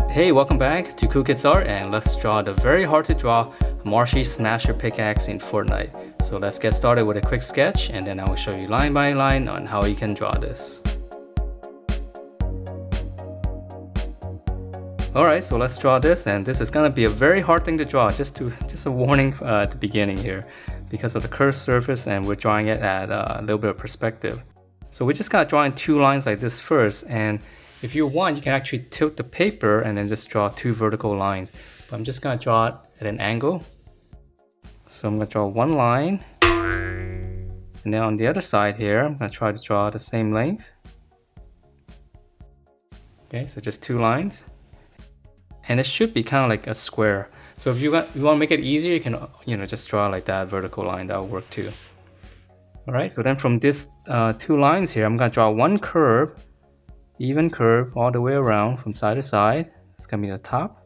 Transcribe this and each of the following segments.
Hey, welcome back to Cool Kids Art, and let's draw the very hard to draw Marshy Smasher pickaxe in Fortnite. So let's get started with a quick sketch, and then I will show you line by line on how you can draw this. Alright, so let's draw this, and this is gonna be a very hard thing to draw, just a warning at the beginning here, because of the curved surface, and we're drawing it at a little bit of perspective. So we just gotta draw in two lines like this first, and if you want, you can actually tilt the paper and then just draw two vertical lines. But I'm just gonna draw it at an angle. So I'm gonna draw one line, and then on the other side here, I'm gonna try to draw the same length. Okay, so just two lines. And it should be kind of like a square. So if you want to make it easier, you can just draw like that vertical line. That will work too. All right. So then from this two lines here, I'm gonna draw one curve, even curve all the way around from side to side. It's gonna be the top.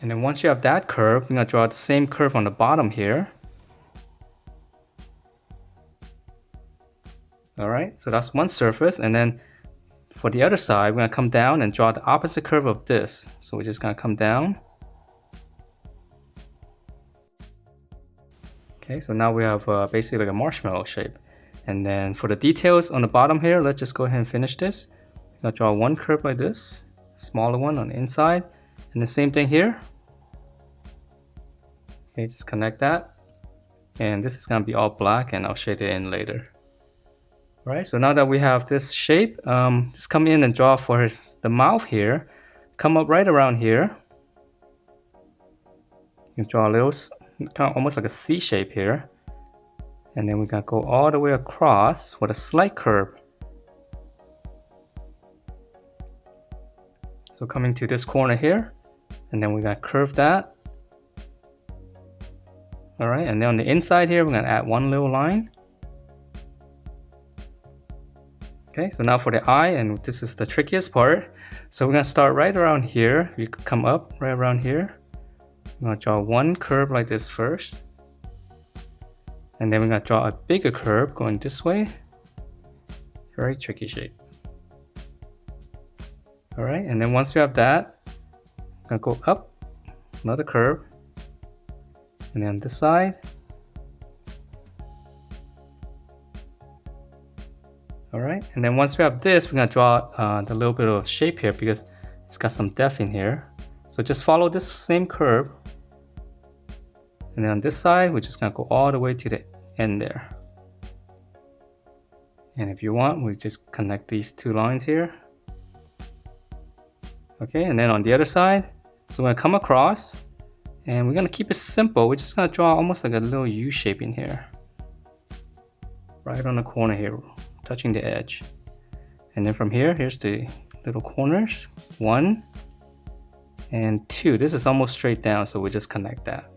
And then once you have that curve, I'm gonna draw the same curve on the bottom here. All right. So that's one surface, and then for the other side, we're gonna come down and draw the opposite curve of this. So we're just gonna come down. Okay, so now we have basically like a marshmallow shape. And then for the details on the bottom here, let's just go ahead and finish this. I'm gonna draw one curve like this, smaller one on the inside, and the same thing here. Okay, just connect that. And this is gonna be all black, and I'll shade it in later. Right, so now that we have this shape, just come in and draw for the mouth here. Come up right around here. You draw a little, kind of almost like a C shape here. And then we're gonna go all the way across with a slight curve. So coming to this corner here, and then we're gonna curve that. All right, and then on the inside here, we're gonna add one little line. Okay, so now for the eye, and this is the trickiest part. So we're gonna start right around here. You could come up right around here. I'm gonna draw one curve like this first. And then we're gonna draw a bigger curve going this way. Very tricky shape. All right, and then once you have that, I'm gonna go up, another curve. And then on this side. All right, and then once we have this, we're gonna draw the little bit of shape here because it's got some depth in here. So just follow this same curve. And then on this side, we're just gonna go all the way to the end there. And if you want, we just connect these two lines here. Okay, and then on the other side, so we're gonna come across, and we're gonna keep it simple. We're just gonna draw almost like a little U shape in here. Right on the corner here, touching the edge. And then from here, here's the little corners. 1 and 2. This is almost straight down, so we just connect that.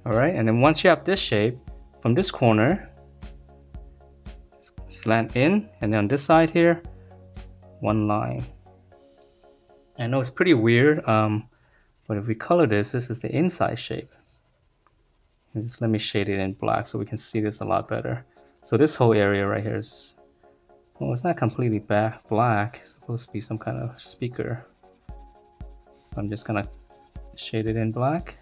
All right, and then once you have this shape, from this corner, slant in, and then on this side here, one line. I know it's pretty weird, but if we color this, this is the inside shape. And just let me shade it in black so we can see this a lot better. So this whole area right here is, well, it's not completely black. It's supposed to be some kind of speaker. I'm just gonna shade it in black.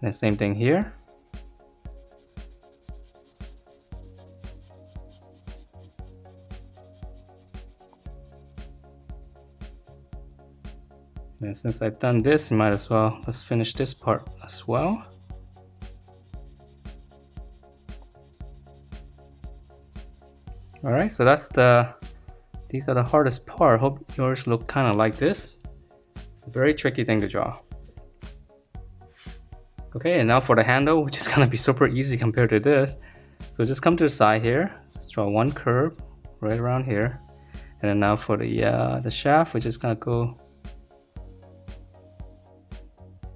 And the same thing here. And since I've done this, you might as well, let's finish this part as well. All right, so these are the hardest part. Hope yours look kind of like this. It's a very tricky thing to draw. Okay, and now for the handle, which is gonna be super easy compared to this. So just come to the side here, just draw one curve right around here. And then now for the shaft, we're just gonna go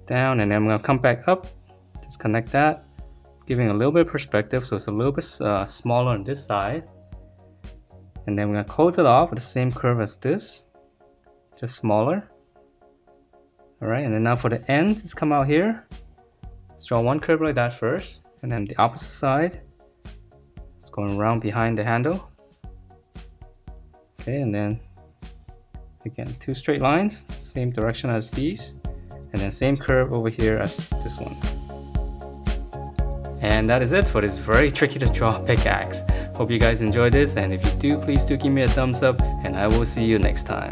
down, and then I'm gonna come back up, just connect that, giving a little bit of perspective so it's a little bit smaller on this side. And then we're gonna close it off with the same curve as this, just smaller. All right, and then now for the end, just come out here, Let's draw one curve like that first, and then the opposite side. going around behind the handle. Okay, and then again 2 straight lines, same direction as these, and then same curve over here as this one. And that is it for this very tricky to draw pickaxe. Hope you guys enjoyed this, and if you do, please do give me a thumbs up, and I will see you next time.